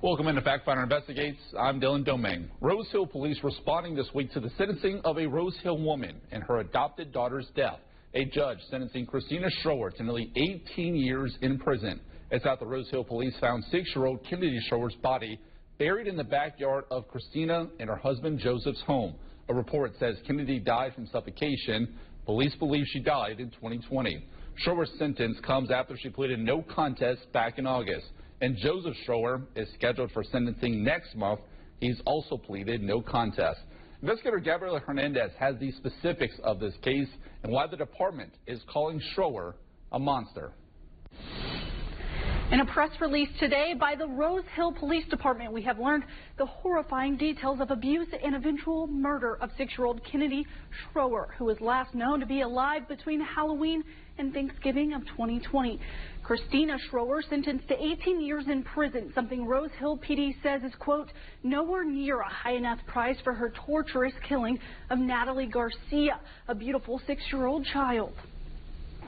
Welcome into Factfinder Investigates. I'm Dylan Domingue. Rose Hill police responding this week to the sentencing of a Rose Hill woman and her adopted daughter's death. A judge sentencing Christina Schroer to nearly 18 years in prison. It's out the Rose Hill police found 6-year-old Kennedy Schroer's body buried in the backyard of Christina and her husband Joseph's home. A report says Kennedy died from suffocation. Police believe she died in 2020. Schroer's sentence comes after she pleaded no contest back in August. And Joseph Schroer is scheduled for sentencing next month. He's also pleaded no contest. Investigator Gabriela Hernandez has the specifics of this case and why the department is calling Schroer a monster. In a press release today by the Rose Hill Police Department, we have learned the horrifying details of abuse and eventual murder of 6-year-old Kennedy Schroer, who was last known to be alive between Halloween and Thanksgiving of 2020. Christina Schroer sentenced to 18 years in prison, something Rose Hill PD says is, quote, nowhere near a high enough price for her torturous killing of Natalie Garcia, a beautiful 6-year-old child.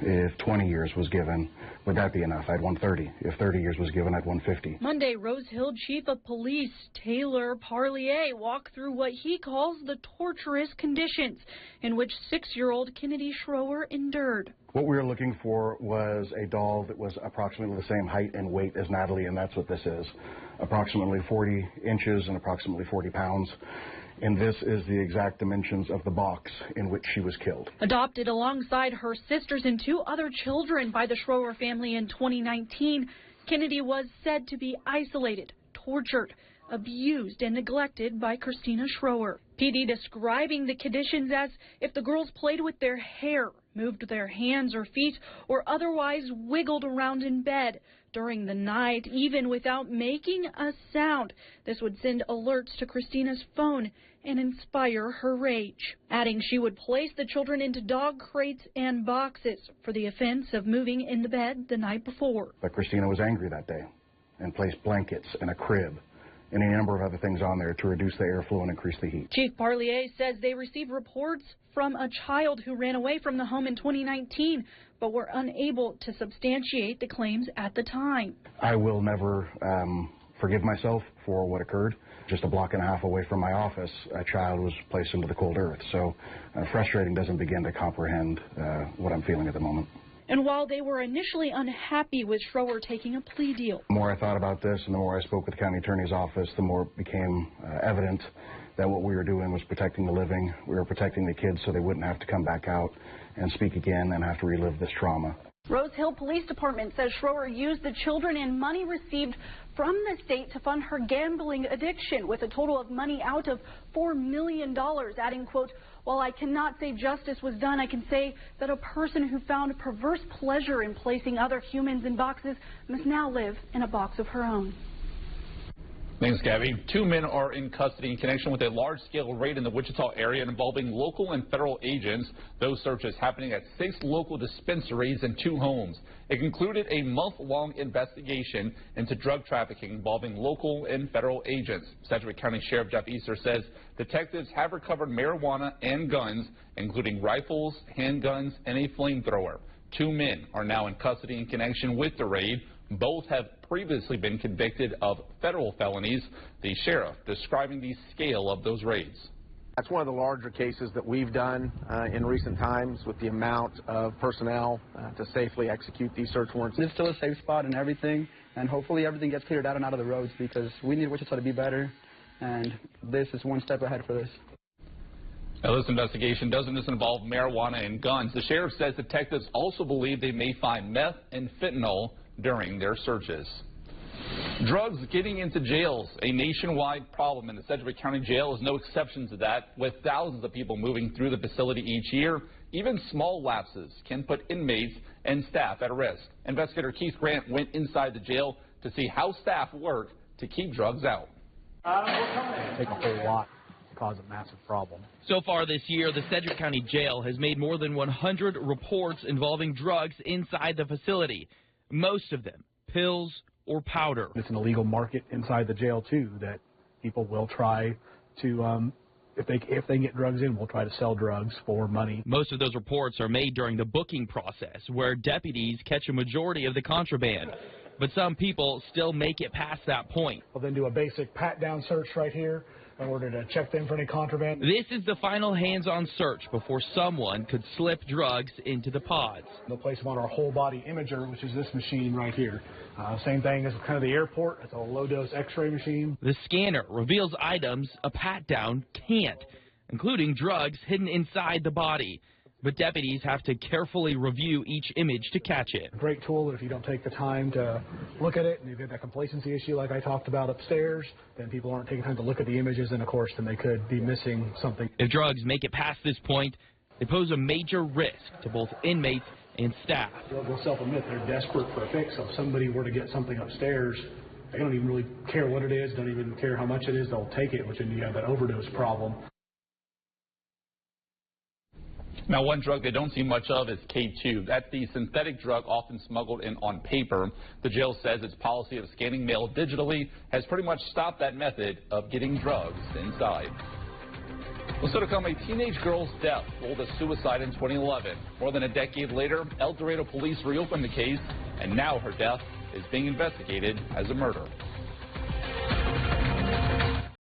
If 20 years was given, would that be enough? I'd want 30. If 30 years was given, I'd want 50. Monday, Rose Hill Chief of Police Taylor Parlier walked through what he calls the torturous conditions in which 6-year-old Kennedy Schroer endured. What we were looking for was a doll that was approximately the same height and weight as Natalie, and that's what this is. Approximately 40 inches and approximately 40 pounds. And this is the exact dimensions of the box in which she was killed. Adopted alongside her sisters and 2 other children by the Schroer family in 2019, Kennedy was said to be isolated, tortured, abused, and neglected by Christina Schroer. PD describing the conditions as if the girls played with their hair, moved their hands or feet, or otherwise wiggled around in bed during the night, even without making a sound. This would send alerts to Christina's phone and inspire her rage. Adding she would place the children into dog crates and boxes for the offense of moving in the bed the night before. But Christina was angry that day and placed blankets and a crib and a number of other things on there to reduce the airflow and increase the heat. Chief Parlier says they received reports from a child who ran away from the home in 2019, but were unable to substantiate the claims at the time. I will never forgive myself for what occurred. Just a block and a half away from my office, a child was placed into the cold earth. So frustrating doesn't begin to comprehend what I'm feeling at the moment. And while they were initially unhappy with Schroer taking a plea deal, the more I thought about this and the more I spoke with the county attorney's office, the more it became evident that what we were doing was protecting the living. We were protecting the kids so they wouldn't have to come back out and speak again and have to relive this trauma. Rose Hill Police Department says Schroer used the children and money received from the state to fund her gambling addiction, with a total of money out of $4 million, adding, quote, while I cannot say justice was done, I can say that a person who found perverse pleasure in placing other humans in boxes must now live in a box of her own. Thanks, Gabby. 2 men are in custody in connection with a large-scale raid in the Wichita area involving local and federal agents. Those searches happening at 6 local dispensaries and 2 homes. It concluded a month-long investigation into drug trafficking involving local and federal agents. Sedgwick County Sheriff Jeff Easter says detectives have recovered marijuana and guns, including rifles, handguns, and a flamethrower. 2 men are now in custody in connection with the raid. Both have previously been convicted of federal felonies. The sheriff describing the scale of those raids. That's one of the larger cases that we've done in recent times, with the amount of personnel to safely execute these search warrants. It's still a safe spot and everything, and hopefully everything gets cleared out and out of the roads, because we need Wichita to be better, and this is one step ahead for this. Now, this investigation doesn't just involve marijuana and guns. The sheriff says detectives also believe they may find meth and fentanyl during their searches. Drugs getting into jails, a nationwide problem, and the Sedgwick County Jail is no exception to that, with thousands of people moving through the facility each year. Even small lapses can put inmates and staff at risk. Investigator Keith Grant went inside the jail to see how staff work to keep drugs out. Take a whole lot to cause a massive problem. So far this year, the Sedgwick County Jail has made more than 100 reports involving drugs inside the facility. Most of them pills or powder. It's an illegal market inside the jail too, that people will try to, if they get drugs in, will try to sell drugs for money. Most of those reports are made during the booking process, where deputies catch a majority of the contraband. But some people still make it past that point. We'll then do a basic pat-down search right here in order to check them for any contraband. This is the final hands-on search before someone could slip drugs into the pods. They'll place them on our whole body imager, which is this machine right here. Same thing as kind of the airport. It's a low-dose x-ray machine. The scanner reveals items a pat-down can't, including drugs hidden inside the body. But deputies have to carefully review each image to catch it. A great tool that if you don't take the time to look at it and you get that complacency issue like I talked about upstairs, then people aren't taking time to look at the images, and of course then they could be missing something. If drugs make it past this point, they pose a major risk to both inmates and staff. They'll self-admit they're desperate for a fix. So if somebody were to get something upstairs, they don't even really care what it is, don't even care how much it is, they'll take it, which then you have that overdose problem. Now, one drug they don't see much of is K2. That's the synthetic drug often smuggled in on paper. The jail says its policy of scanning mail digitally has pretty much stopped that method of getting drugs inside. Well, so to come, a teenage girl's death ruled as suicide in 2011. More than a decade later, El Dorado police reopened the case, and now her death is being investigated as a murder.